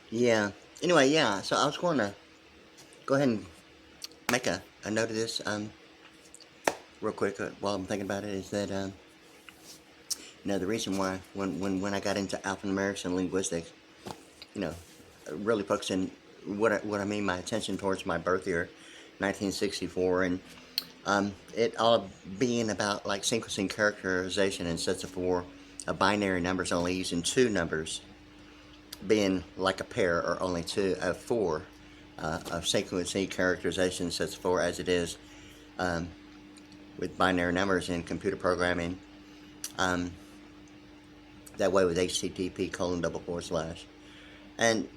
Yeah. Anyway, yeah. So I was going to go ahead and make a note of this real quick while I'm thinking about it is that the reason why when I got into alphanumerics and linguistics, you know, really focusing what I mean my attention towards my birth year, 1964, and it all being about like sequencing characterization in sets of four, binary numbers only using two numbers being like a pair or only two of four of sequencing characterization sets of four as it is um, with binary numbers in computer programming. Um, that way with HTTP colon double forward slash. And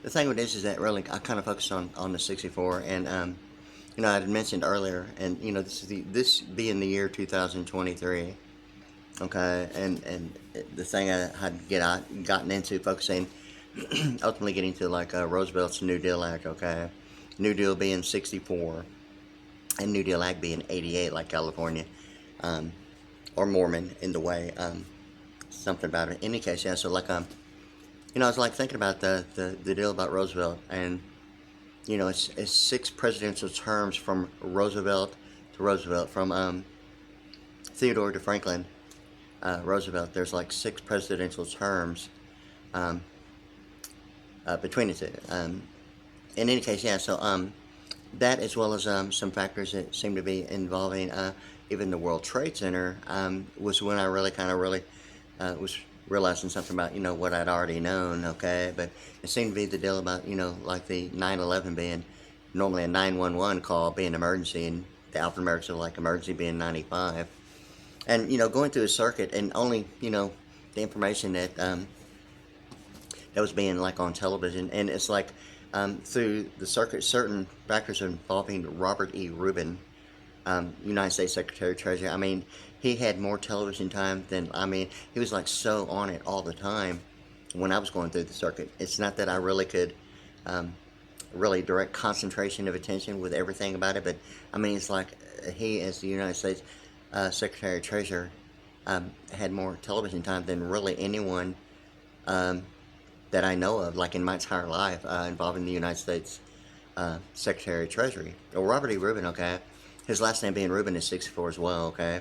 the thing with this is that really I kind of focus on the 64 and I had mentioned earlier, and this being the year 2023, okay, and the thing I had gotten into focusing, ultimately getting to like Roosevelt's New Deal Act, okay, New Deal being 64, and New Deal Act being 88, like California, um, or Mormon in the way, something about it. In any case, yeah. So like I was like thinking about the deal about Roosevelt, and it's six presidential terms from Roosevelt to Roosevelt, from Theodore to Franklin Roosevelt. There's like six presidential terms um, between the two. In any case, yeah. So that as well as some factors that seem to be involving even the World Trade Center was when I really was realizing something about what I'd already known. Okay, but it seemed to be the deal about like the 9/11 being normally a 911 call being emergency, and the alphanumerics of like emergency being 95, and going through a circuit and only the information that was being like on television, and it's like through the circuit certain factors involving Robert E. Rubin, United States Secretary of Treasury. I mean, he had more television time than, he was like so on it all the time when I was going through the circuit. It's not that I really could really direct concentration of attention with everything about it, but it's like he, as the United States Secretary of Treasury, had more television time than really anyone um, that I know of, like in my entire life, involving the United States Secretary of Treasury. Well, Robert E. Rubin, okay, his last name being Rubin is 64 as well, okay,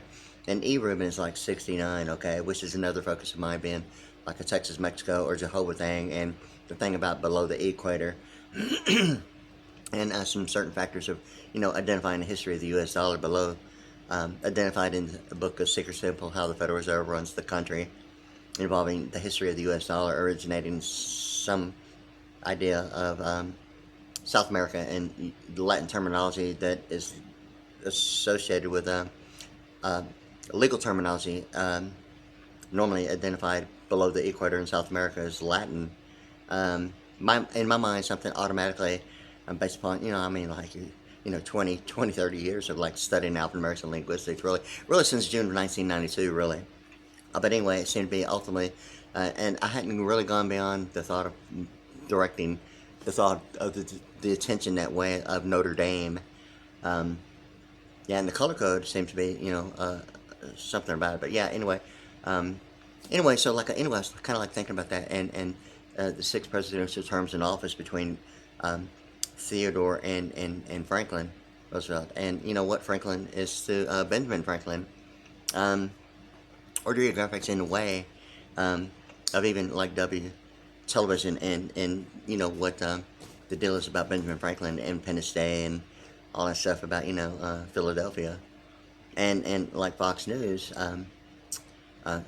and E. Rubin is like 69, okay, which is another focus of mine, being like a Texas, Mexico, or Jehovah thing, and the thing about below the equator, and some certain factors of identifying the history of the U.S. dollar below, identified in the book of Secret Simple, How the Federal Reserve Runs the Country, involving the history of the U.S. dollar originating some idea of South America and Latin terminology that is associated with legal terminology, normally identified below the equator in South America as Latin. In my mind, something automatically based upon, like 30 years of like studying alphanumerics and linguistics, really since June of 1992, really. But anyway, it seemed to be ultimately, and I hadn't really gone beyond the thought of directing the thought of the attention that way of Notre Dame. Um, yeah, and the color code seems to be, something about it. But yeah, um, so like, I was kind of like thinking about that, and the six presidential terms in office between Theodore and Franklin Roosevelt, and what Franklin is to Benjamin Franklin. Um, or geographics in a way of even like W television, and what the deal is about Benjamin Franklin, Independence Day, and all that stuff about Philadelphia, and like Fox News,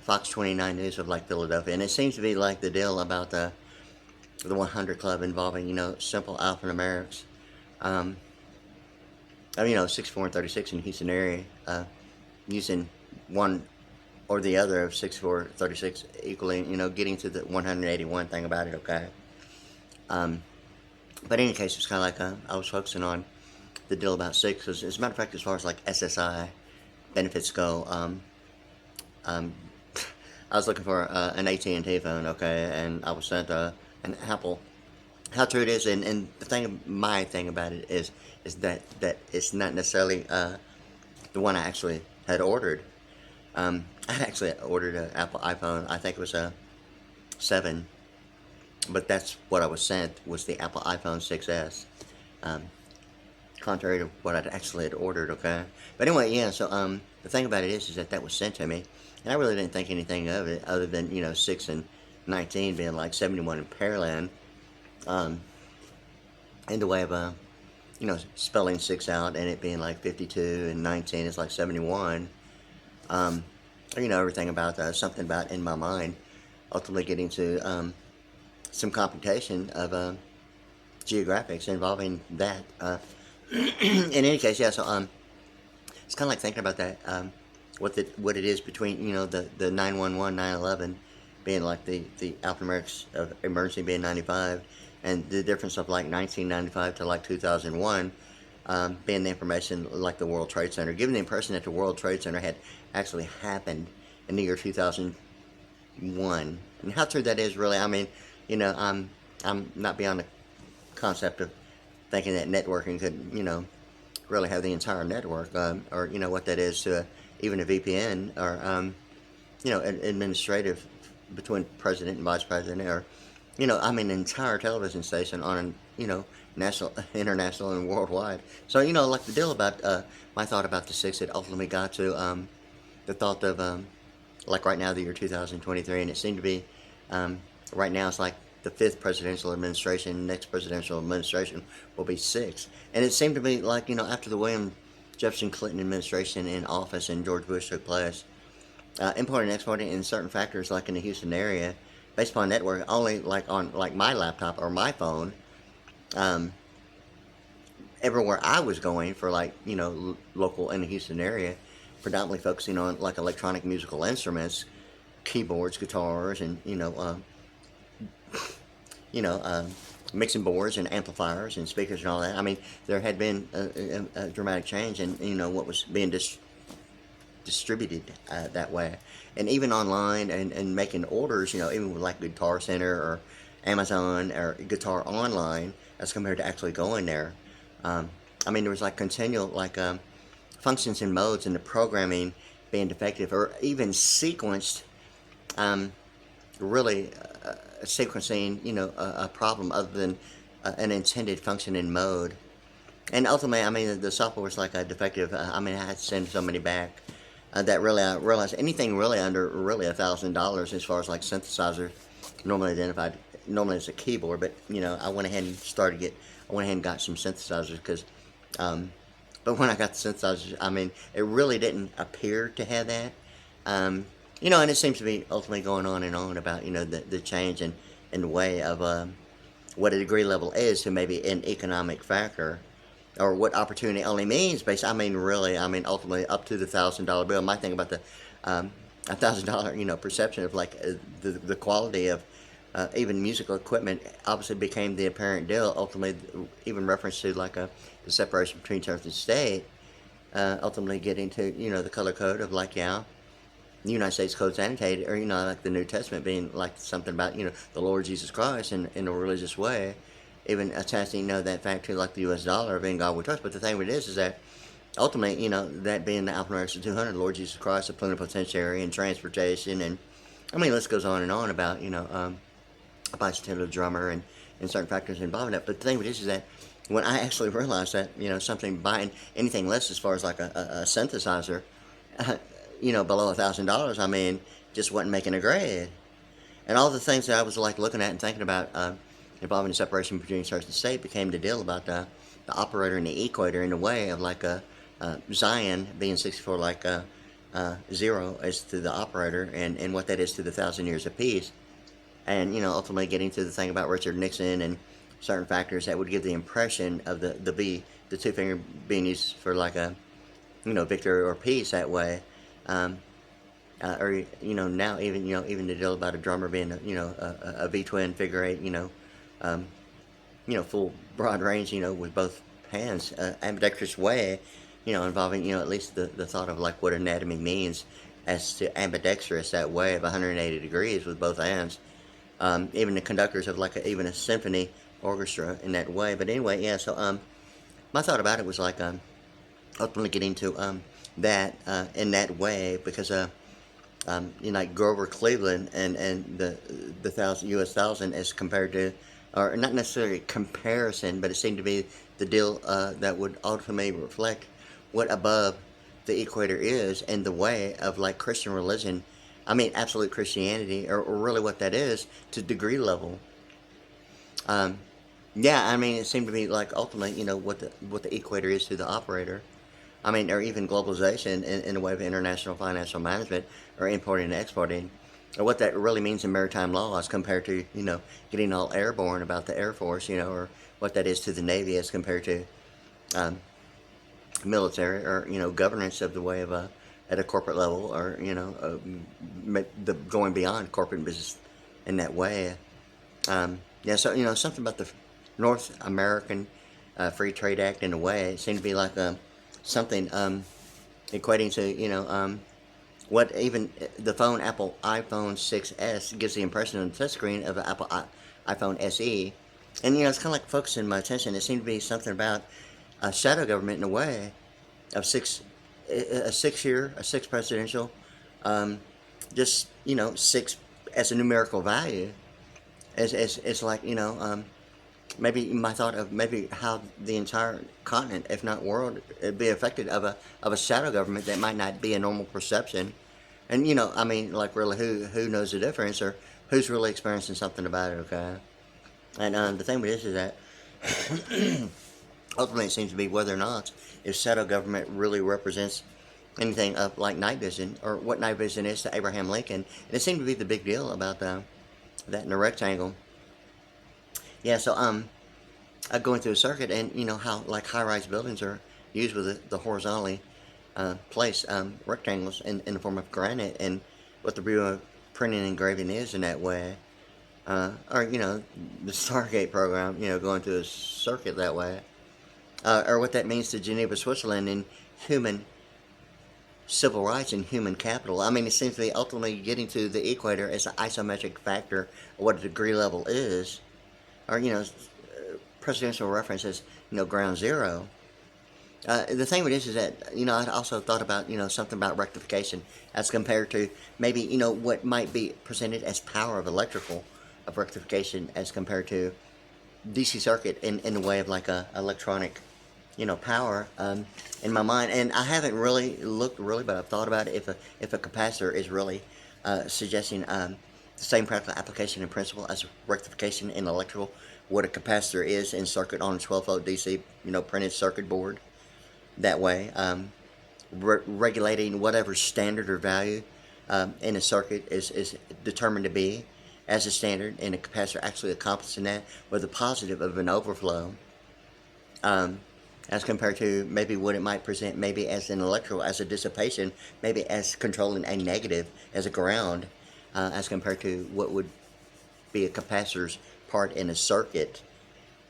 Fox 29 News of like Philadelphia, and it seems to be like the deal about the 100 Club involving simple alphanumerics, um, 64 and 36 in Houston area, using one or the other of 64, 36 equally, getting to the 181 thing about it, okay? Um, but in any case, it's kind of like I was focusing on the deal about six, because as a matter of fact, as far as like SSI benefits go, um, I was looking for an AT&T phone, okay, and I was sent an Apple. How true it is, and my thing about it is that it's not necessarily the one I actually had ordered. I had actually ordered an Apple iPhone. I think it was a 7, but that's what I was sent, was the Apple iPhone 6s. Um, contrary to what I'd actually had ordered, okay? But anyway, yeah, so the thing about it is that was sent to me, and I really didn't think anything of it other than, 6 and 19 being like 71 in Pearland, in the way of, spelling 6 out and it being like 52 and 19 is like 71. Everything about something about in my mind, ultimately getting to some computation of geographics involving that. In any case, yeah. So it's kind of like thinking about that. What it is between the 911, 911 being like the AlphaNumerics of emergency being 95, and the difference of like 1995 to like 2001 being the information like the World Trade Center, giving the impression that the World Trade Center had actually happened in the year 2001. And how true that is, really, I mean, I'm not beyond the concept of thinking that networking could, really have the entire network, or what that is to even a VPN, or administrative between president and vice president, or an entire television station on national, international, and worldwide. So like the deal about my thought about the six, it ultimately got to the thought of like right now, the year 2023, and it seemed to be right now it's like the fifth presidential administration. Next presidential administration will be six, and it seemed to be like after the William Jefferson Clinton administration in office and George Bush took place, importing and exporting in certain factors like in the Houston area, based upon network only like on like my laptop or my phone. Everywhere I was going for like local in the Houston area, predominantly focusing on like electronic musical instruments, keyboards, guitars, and mixing boards and amplifiers and speakers and all that. I mean, there had been a dramatic change in what was being distributed that way, and even online and making orders. Even with like Guitar Center or Amazon or Guitar Online, as compared to actually going there. There was like continual like functions and modes in the programming being defective, or even sequenced, really sequencing, a problem other than an intended function and mode. And ultimately, the software was like a defective. I had to send so many back that really I realized anything really under really $1,000 as far as like synthesizer, normally identified normally as a keyboard, but I went ahead and got some synthesizers because. But when I got the synthesizers, it really didn't appear to have that. And it seems to be ultimately going on and on about, the change in the way of what a degree level is to maybe an economic factor, or what opportunity only means based, really, ultimately up to the $1,000 bill. My thing about the $1,000, perception of like the quality of even musical equipment obviously became the apparent deal. Ultimately, even reference to like the separation between church and state, ultimately getting to the color code of like the United States Code's annotated, or like the New Testament being like something about the Lord Jesus Christ in a religious way, even attaching that fact to like the U.S. dollar being God we trust. But the thing with it is that ultimately that being the AlphaNumerics 200, Lord Jesus Christ, the plenipotentiary, and transportation, and the list goes on and on about a bicentennial drummer and certain factors involved in that. But the thing with this is that when I actually realized that something buying anything less as far as like a synthesizer, below $1,000, just wasn't making a grade. And all the things that I was like looking at and thinking about involving the separation between church and state became the deal about the operator and the equator, in the way of like Zion being 64 like 0 as to the operator, and what that is to the 1,000 years of peace. And ultimately getting to the thing about Richard Nixon and certain factors that would give the impression of the two finger being used for like a victory or peace that way, or now even the deal about a drummer being a V twin figure eight, full broad range, with both hands, ambidextrous way, involving at least the thought of like what anatomy means as to ambidextrous, that way of 180 degrees with both hands. Even the conductors of like even a symphony orchestra in that way. But anyway, yeah. So my thought about it was like ultimately getting to that in that way, because like Grover Cleveland and the U.S. thousand as compared to, or not necessarily comparison, but it seemed to be the deal that would ultimately reflect what above the equator is and the way of like Christian religion. I mean, absolute Christianity, or really what that is to degree level. Um, yeah, I mean, it seemed to be like ultimately, what the equator is to the operator. I mean, or even globalization in the way of international financial management, or importing and exporting, or what that really means in maritime law as compared to, getting all airborne about the Air Force, or what that is to the Navy as compared to um, military, or, governance of the way of at a corporate level, or, the going beyond corporate business in that way. Yeah, so, something about the North American Free Trade Act in a way, it seemed to be like something equating to, what even the Apple iPhone 6s gives the impression on the touchscreen of an Apple iPhone SE. And, it's kind of like focusing my attention. It seemed to be something about a shadow government in a way of a 6 year, a six presidential, just, six as a numerical value. It's like, maybe my thought of maybe how the entire continent, if not world, would be affected of a shadow government that might not be a normal perception. And I mean, like really, who knows the difference, or who's really experiencing something about it? Okay, and the thing with this is that ultimately it seems to be whether or not if shadow government really represents anything of like night vision, or what night vision is to Abraham Lincoln. And it seemed to be the big deal about that in the rectangle. Yeah, so going through a circuit, and how like high-rise buildings are used with the horizontally placed rectangles in the form of granite, and what the Bureau of Printing and Engraving is in that way, or the Stargate program, going through a circuit that way, or what that means to Geneva, Switzerland, and human civil rights and human capital. I mean, it seems to be ultimately getting to the equator as an isometric factor of what a degree level is, or presidential references, ground zero. The thing with this is that, I also thought about, something about rectification as compared to maybe, what might be presented as power of rectification as compared to DC circuit in the way of like a electronic, power in my mind. And I haven't really looked but I've thought about it if a capacitor is really suggesting the same practical application and principle as rectification in electrical, what a capacitor is in circuit on a 12-volt DC, printed circuit board. That way, regulating whatever standard or value in a circuit is determined to be as a standard, and a capacitor actually accomplishing that with a positive of an overflow, as compared to maybe what it might present maybe as an electrical, as a dissipation, maybe as controlling a negative, as a ground, as compared to what would be a capacitor's part in a circuit.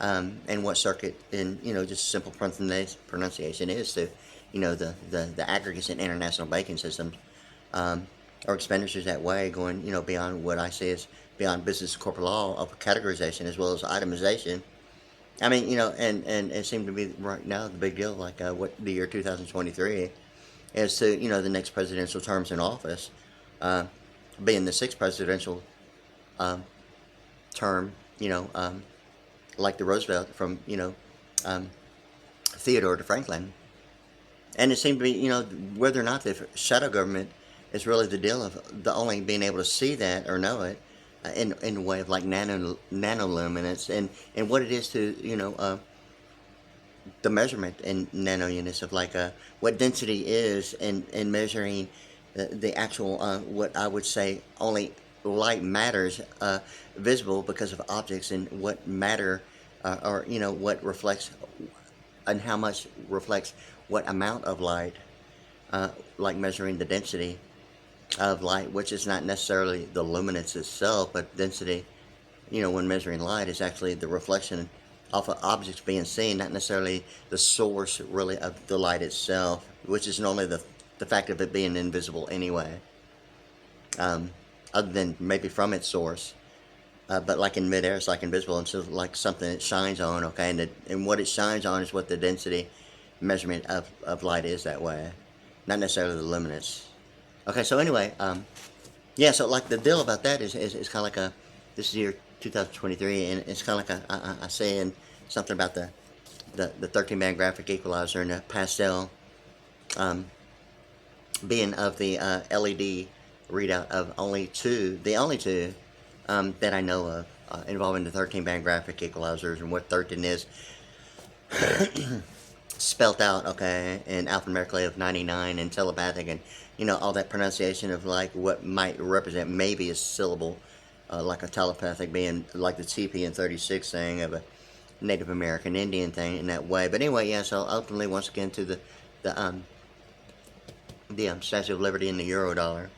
And what circuit in, just simple pronunciation is to, the aggregates in international banking systems, or expenditures that way, going, beyond what I say is beyond business and corporate law of categorization as well as itemization. I mean, and it seemed to be right now the big deal, like what the year 2023 is to, the next presidential terms in office, being the sixth presidential term, like the Roosevelt from, Theodore to Franklin. And it seemed to be, whether or not the shadow government is really the deal of the only being able to see that or know it in the way of like nanoluminance, and what it is to, the measurement in nano units of like what density is, and measuring the actual, what I would say only light matters visible because of objects, and what matter or what reflects and how much reflects what amount of light, like measuring the density of light, which is not necessarily the luminance itself, but density, when measuring light, is actually the reflection off of objects being seen, not necessarily the source really of the light itself, which is normally the fact of it being invisible anyway, other than maybe from its source. But like in midair, it's like invisible, and so like something it shines on, okay, and what it shines on is what the density measurement of light is that way, not necessarily the luminance. Okay, so anyway, yeah, so like the deal about that is kind of like this is year 2023, and it's kind of like a saying something about the 13-band graphic equalizer and the pastel um, being of the LED readout of the only two that I know of involving the 13-band graphic equalizers and what 13 is spelt out, okay, and alphanumerically of 99 and telepathic and, all that pronunciation of like what might represent maybe a syllable, like a telepathic being like the TP and 36 thing of a Native American Indian thing in that way. But anyway, yeah, so ultimately, once again, to the Statue of Liberty and the Eurodollar.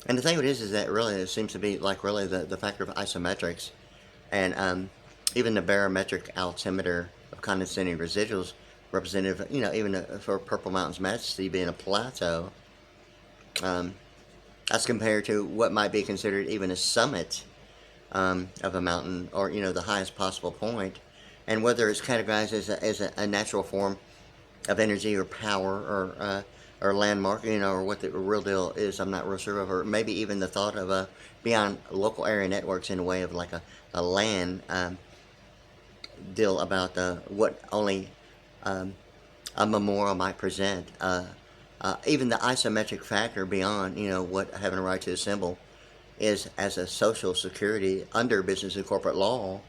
And the thing of it is that really it seems to be like really the factor of isometrics and even the barometric altimeter of condensating residuals representative, even for Purple Mountain's majesty being a plateau, as compared to what might be considered even a summit of a mountain or, the highest possible point, and whether it's categorized as a natural form of energy or power or landmark, or what the real deal is, I'm not real sure of, or maybe even the thought of beyond local area networks in a way of like a land deal about what only a memorial might present. Even the isometric factor beyond, what having a right to assemble is as a social security under business and corporate law,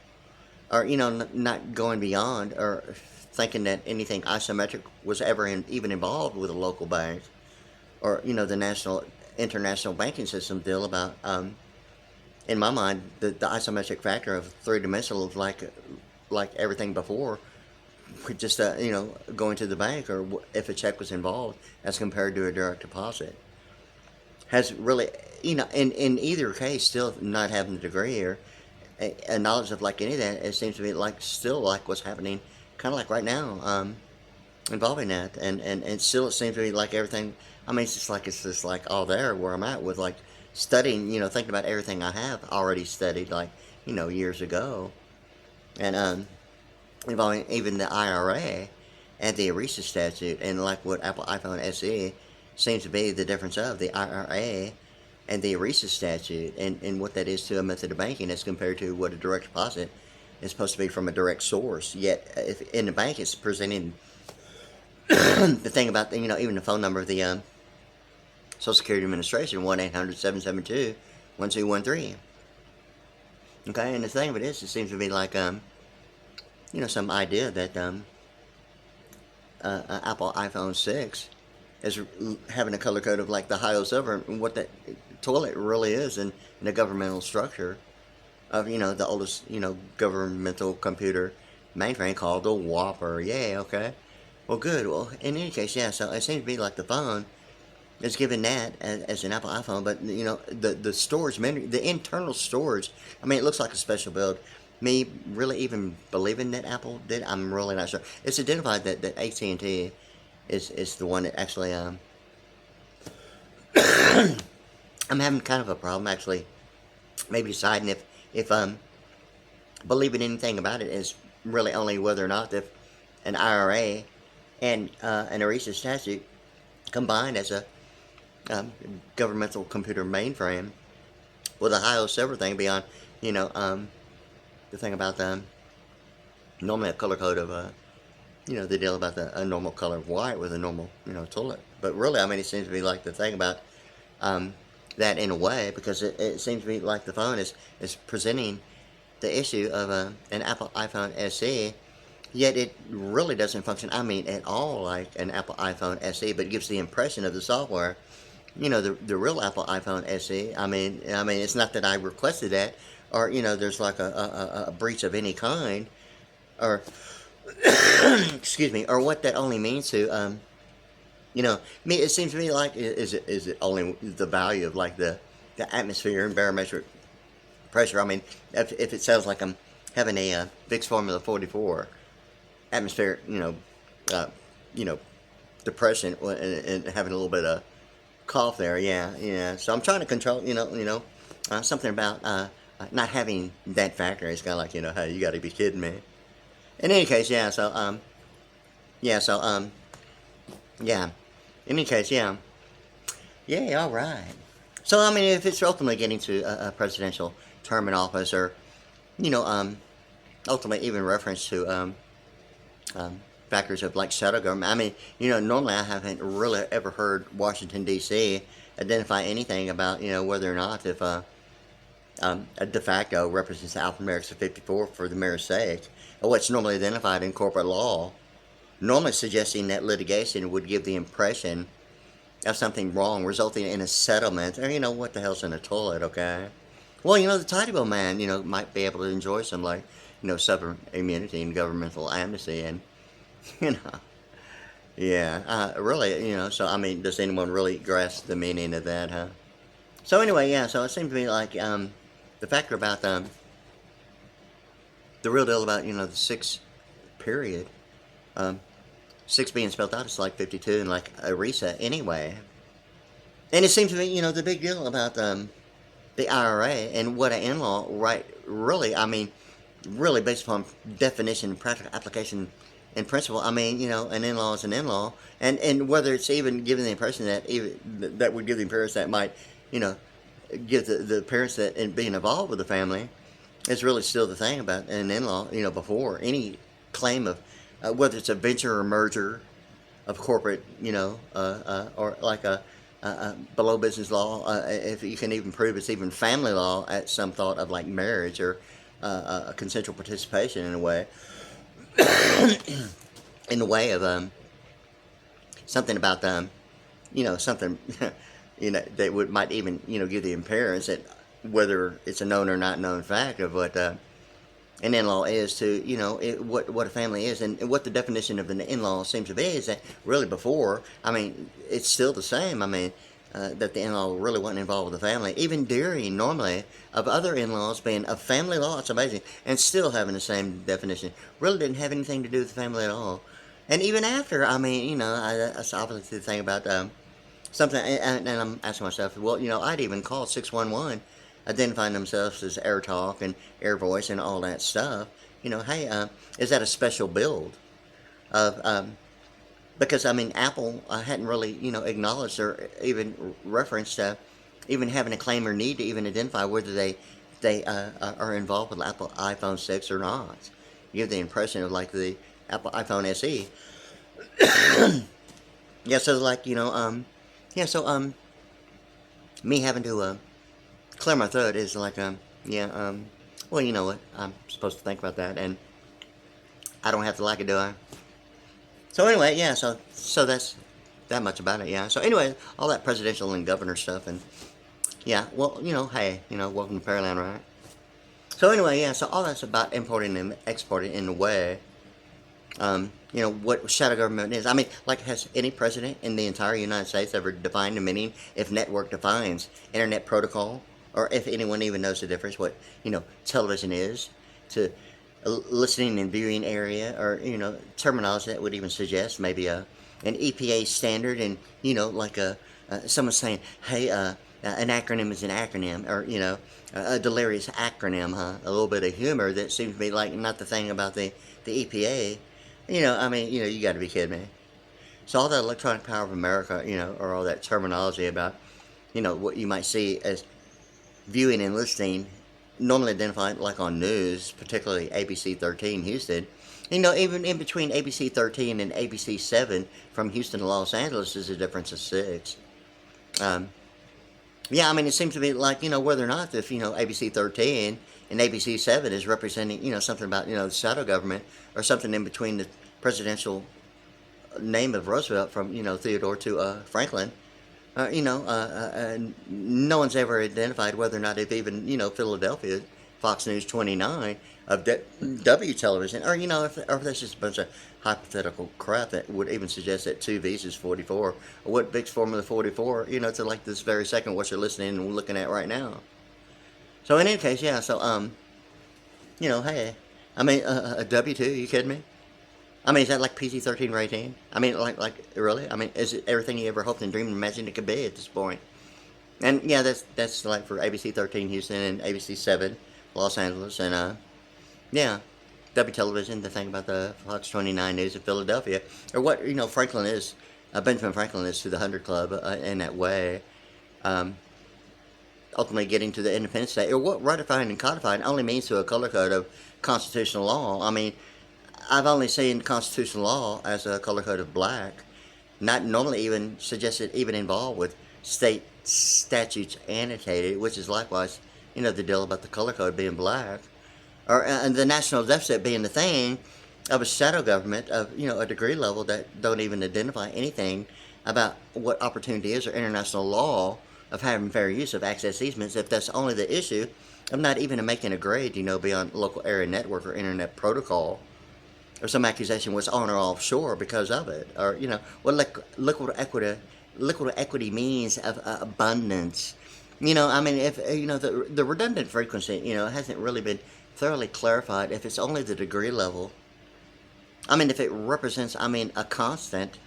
or, not going beyond or thinking that anything isometric was ever even involved with a local bank or, the international banking system deal about, in my mind, the isometric factor of three-dimensional is like everything before, just, going to the bank or if a check was involved as compared to a direct deposit. Has really, in either case, still not having the degree or a knowledge of like any of that, it seems to be like still like what's happening kind of like right now, involving that. And still it seems to be like everything, I mean, it's just like all there where I'm at with like studying, thinking about everything I have already studied like, years ago. And, involving even the IRA and the ERISA statute and like what Apple iPhone SE seems to be the difference of the IRA and the ERISA statute and what that is to a method of banking as compared to what a direct deposit is supposed to be from a direct source. Yet, if in the bank it's presenting the thing about, even the phone number of the Social Security Administration, 1-800-772-1213. Okay, and the thing of it is, it seems to be like, some idea that Apple iPhone 6 is having a color code of like the high silver, and what that toilet really is in the governmental structure of, the oldest, governmental computer mainframe called the Whopper. Yeah, okay. Well, good. Well, in any case, yeah, so it seems to be like the phone is given that as an Apple iPhone, but, the storage memory, the internal storage, I mean, it looks like a special build. Me really even believing that Apple did, I'm really not sure. It's identified that AT&T is the one that actually, I'm having kind of a problem actually, maybe deciding if believing anything about it is really only whether or not if an IRA and an ERISA statute combined as a governmental computer mainframe with a high silver thing beyond, the thing about normally a color code of the deal about a normal color of white with a normal toilet. But really, I mean, it seems to be like the thing about that in a way, because it seems to be like the phone is presenting the issue of an Apple iPhone SE, yet it really doesn't function, I mean, at all like an Apple iPhone SE, but it gives the impression of the software, the real Apple iPhone SE. I mean, it's not that I requested that, or, there's like a breach of any kind, or, excuse me, or what that only means to, me, it seems to me like, is it only the value of like the atmosphere and barometric pressure? I mean, if it sounds like I'm having a Vicks Formula 44 atmosphere, depression and having a little bit of cough there, yeah. So I'm trying to control, something about, not having that factor. It's kind of like, hey, you got to be kidding me. In any case, yeah. Yeah. In any case, yeah. Yeah, all right. So, I mean, if it's ultimately getting to a presidential term in office, or, you know, ultimately even reference to um, factors of like shadow government, I mean, normally I haven't really ever heard Washington, D.C. identify anything about, whether or not if a de facto represents the AlphaNumerics of 54 for the mayor's sake, or what's normally identified in corporate law, normally suggesting that litigation would give the impression of something wrong, resulting in a settlement, or what the hell's in a toilet, okay? Well, the tidy bill man, might be able to enjoy some like, sovereign immunity and governmental amnesty, and you know, yeah, really, So I mean, does anyone really grasp the meaning of that, huh? So anyway, yeah. So it seems to me like the factor about the real deal about the six period, um, six being spelled out is like 52 and like a reset anyway. And it seems to me, the big deal about the IRA and what an in-law, right? Really, I mean, really based upon definition, practical application, and principle. I mean, an in-law is an in-law, and whether it's even giving the impression that that would give the appearance that might, you know, give the appearance that in being involved with the family is really still the thing about an in-law. Before any claim of whether it's a venture or merger of corporate, or like a below business law, if you can even prove it's even family law at some thought of like marriage or a consensual participation in a way, in the way of something about something that might even give the appearance that whether it's a known or not known fact of what an in-law is to what a family is, and what the definition of an in-law seems to be is that really before, I mean, it's still the same. I mean, that the in-law really wasn't involved with the family, even during normally of other in-laws being a family law. It's amazing, and still having the same definition. Really didn't have anything to do with the family at all. And even after, I mean, that's obviously the thing about something, and I'm asking myself, well, I'd even call 611, identifying themselves as Air Talk and Air Voice and all that stuff. Hey, is that a special build of because I mean, Apple hadn't really acknowledged or even referenced even having a claim or need to even identify whether they are involved with Apple iPhone 6 or not. You get the impression of like the Apple iPhone SE. Yeah, so like yeah, so me having to clear my throat is like yeah, well, you know what, I'm supposed to think about that, and I don't have to like it, do I? So anyway, yeah, so that's that much about it, yeah. So anyway, all that presidential and governor stuff, and yeah, well, hey, welcome to Pearland, right? So anyway, yeah, so all that's about importing and exporting in a way. What shadow government is. I mean, like, has any president in the entire United States ever defined the meaning if network defines internet protocol, or if anyone even knows the difference what television is to listening and viewing area, or terminology that would even suggest maybe an EPA standard, and like someone saying, hey, an acronym is an acronym, or a delirious acronym, huh? A little bit of humor that seems to be like not the thing about the EPA. I mean, you got to be kidding me. So all that electronic power of America, or all that terminology about, what you might see as viewing and listening, normally identified like on news, particularly ABC 13 Houston. Even in between ABC 13 and ABC 7 from Houston to Los Angeles is a difference of 6. Yeah, I mean, it seems to be like, whether or not if, ABC 13 and ABC 7 is representing, something about, the shadow government, or something in between the presidential name of Roosevelt from, Theodore to Franklin. No one's ever identified whether or not if even, Philadelphia, Fox News 29 of W television, or, or if that's just a bunch of hypothetical crap that would even suggest that 2V's is 44, or what Vic's formula 44, to like this very second what you're listening and looking at right now. So in any case, yeah, so, hey, I mean, a W2, you kidding me? I mean, is that like PG-13 rating? I mean, like, really? I mean, is it everything you ever hoped and dreamed and imagined it could be at this point? And yeah, that's like for ABC 13 Houston and ABC 7 Los Angeles, and yeah, W television, the thing about the Fox 29 News of Philadelphia, or what Franklin is, Benjamin Franklin is to the 100 Club in that way. ultimately getting to the independent state, or what ratifying and codifying only means to a color code of constitutional law. I mean, I've only seen constitutional law as a color code of black, not normally even suggested even involved with state statutes annotated, which is likewise, the deal about the color code being black, or and the national deficit being the thing of a shadow government of a degree level that don't even identify anything about what opportunity is or international law of having fair use of access easements, if that's only the issue of not even making a grade, beyond local area network or internet protocol, or some accusation was on or offshore because of it, or liquid equity means of abundance. If the redundant frequency, hasn't really been thoroughly clarified. If it's only the degree level, if it represents, a constant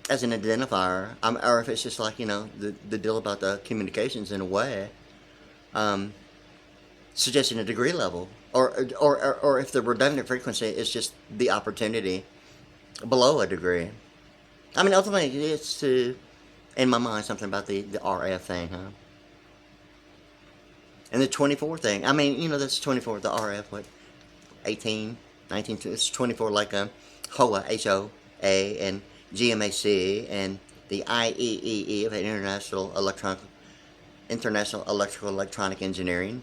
as an identifier, or if it's just like, the deal about the communications in a way, suggesting a degree level, or if the redundant frequency is just the opportunity below a degree. Ultimately, it's to, in my mind, something about the RF thing, huh? And the 24 thing, that's 24, the RF, what, 18, 19, it's 24 like HOA, H-O-A, and GMAC, and the IEEE of International Electrical Electronic Engineering.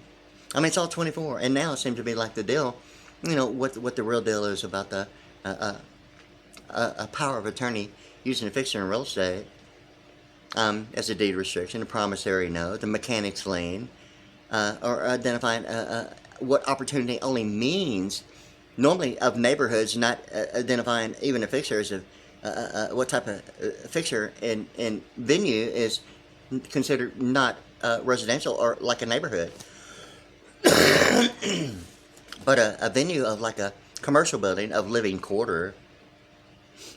It's all 24, and now it seems to be like the deal, what the real deal is about the a power of attorney using a fixture in real estate as a deed restriction, a promissory note, the mechanics lien, or identifying what opportunity only means, normally of neighborhoods, not identifying even a fixture as what type of fixture in venue is considered not residential or like a neighborhood. But a venue of like a commercial building of living quarter.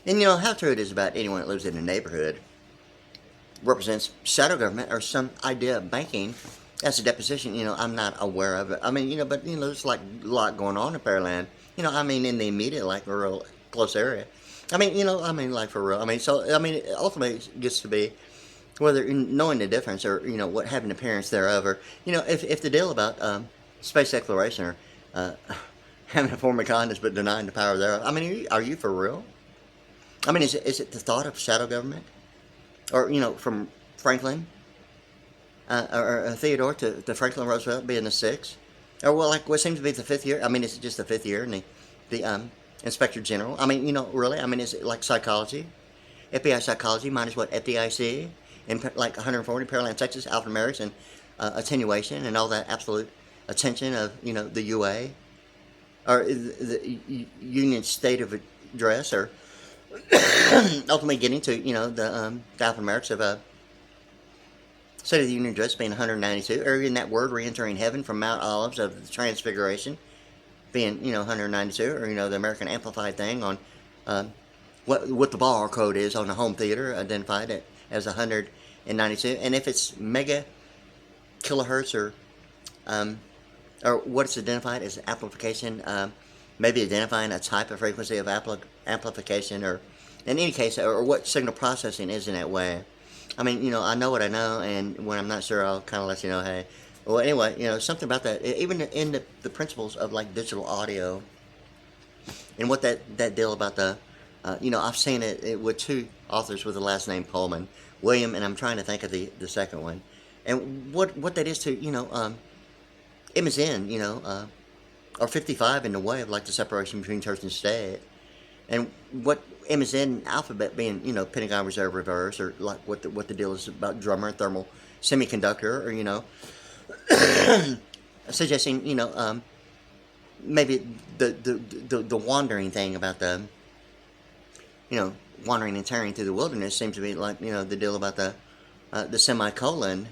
And how true it is about anyone that lives in a neighborhood represents shadow government or some idea of banking as a deposition, I'm not aware of it. But there's like a lot going on in Pearland. In the immediate, like, rural close area. Like for real. Ultimately it gets to be whether knowing the difference or, what having appearance thereof, or, if the deal about space exploration or having a form of kindness but denying the power thereof. Are you for real? Is it the thought of shadow government? Or, from Franklin or Theodore to Franklin Roosevelt being the sixth? Or, well, like what seems to be the fifth year? Is it just the fifth year and the Inspector General? Really? Is it like psychology? FBI psychology minus what? FDIC? In like 140, Pearland, Texas, AlphaNumerics, and attenuation and all that absolute attention of, the UA, or the Union State of Address, or ultimately getting to, the AlphaNumerics of State of the Union Address being 192, or in that word re-entering heaven from Mount Olives of the Transfiguration being, 192, or, the American Amplified thing on what the bar code is on the home theater, identified it as 192, and if it's mega kilohertz or what's identified as amplification, maybe identifying a type of frequency of amplification, or in any case, or what signal processing is in that way. I know what I know, and when I'm not sure, I'll kind of let you know, hey. Well, anyway, something about that, even in the principles of like digital audio, and what that deal about the, I've seen it with two authors with the last name Pullman, William, and I'm trying to think of the second one, and what that is to, MSN, or 55 in the way of like the separation between church and state, and what MSN alphabet being, Pentagon Reserve Reverse, or like what the deal is about drummer and thermal semiconductor, or suggesting, maybe the wandering thing about the, wandering and tearing through the wilderness seems to be like, the deal about the semicolon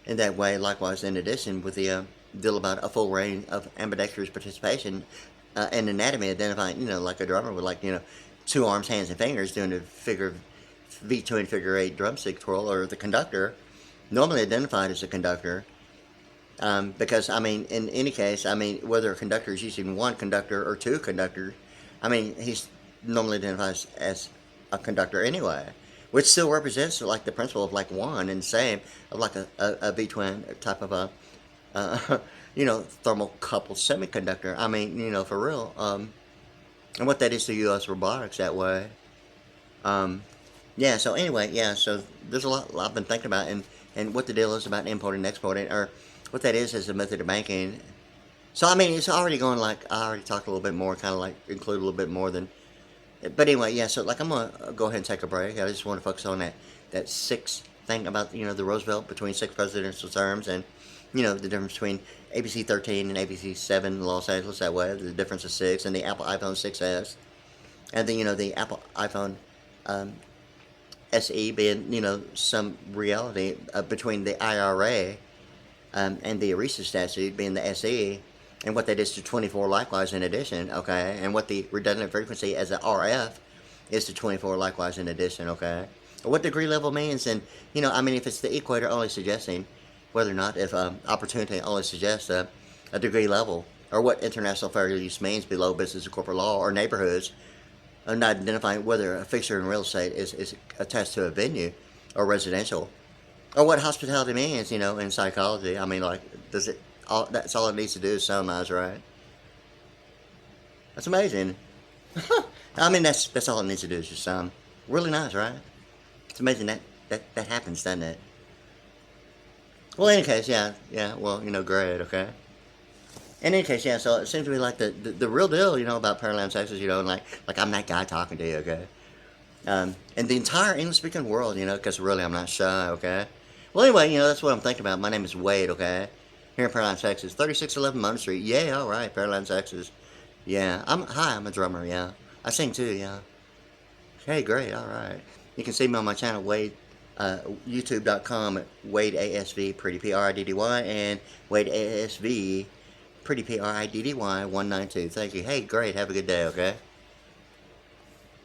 in that way. Likewise, in addition, with the deal about a full range of ambidextrous participation in anatomy, identifying, like a drummer with like, two arms, hands, and fingers doing the figure V2 and figure 8 drumstick twirl, or the conductor, normally identified as a conductor. Because, in any case, whether a conductor is using one conductor or two conductors, he's normally identified as a conductor anyway. which still represents like the principle of like one and same of like a V-twin type of a thermocouple semiconductor. I mean, for real. And what that is to U.S. robotics that way. Yeah. So anyway, yeah. So there's a lot I've been thinking about, and what the deal is about importing and exporting, or what that is a method of banking. So I mean, it's already going like I already talked a little bit more, kind of like include a little bit more than. But anyway, yeah. So like I'm gonna go ahead and take a break. I just want to focus on that sixth thing about the Roosevelt between six presidential terms, and the difference between ABC 13 and ABC 7 in Los Angeles that way. The difference of six, and the Apple iPhone 6s, and then the Apple iPhone um, SE being some reality between the IRA and the ERISA statute being the SE, and what that is to 24 likewise in addition, okay, and what the redundant frequency as an RF is to 24 likewise in addition, okay. What degree level means, and I mean, if it's the equator only suggesting whether or not if opportunity only suggests a degree level, or what international fair use means below business and corporate law, or neighborhoods, not identifying whether a fixture in real estate is attached to a venue or residential, or what hospitality means, in psychology. I mean, like, does it? That's all it needs to do is sound nice, right? That's amazing. I mean, that's all it needs to do is just sound really nice, right? It's amazing that happens, doesn't it? Well, in any case, yeah. Well, great, okay. In any case, yeah. So it seems to be like the real deal, about parallel sexes, and like I'm that guy talking to you, okay. And the entire English-speaking world, because really I'm not shy, okay? Well, anyway, that's what I'm thinking about. My name is Wade, okay? Here in Paraline, Texas, 3611 Motor Street. Yeah, all right, Paraline, Texas. Yeah, I'm a drummer, yeah. I sing too, yeah. Hey, great, all right. You can see me on my channel, Wade, youtube.com, Wade ASV, pretty Priddy, and Wade ASV, pretty Priddy 192. Thank you. Hey, great, have a good day, okay?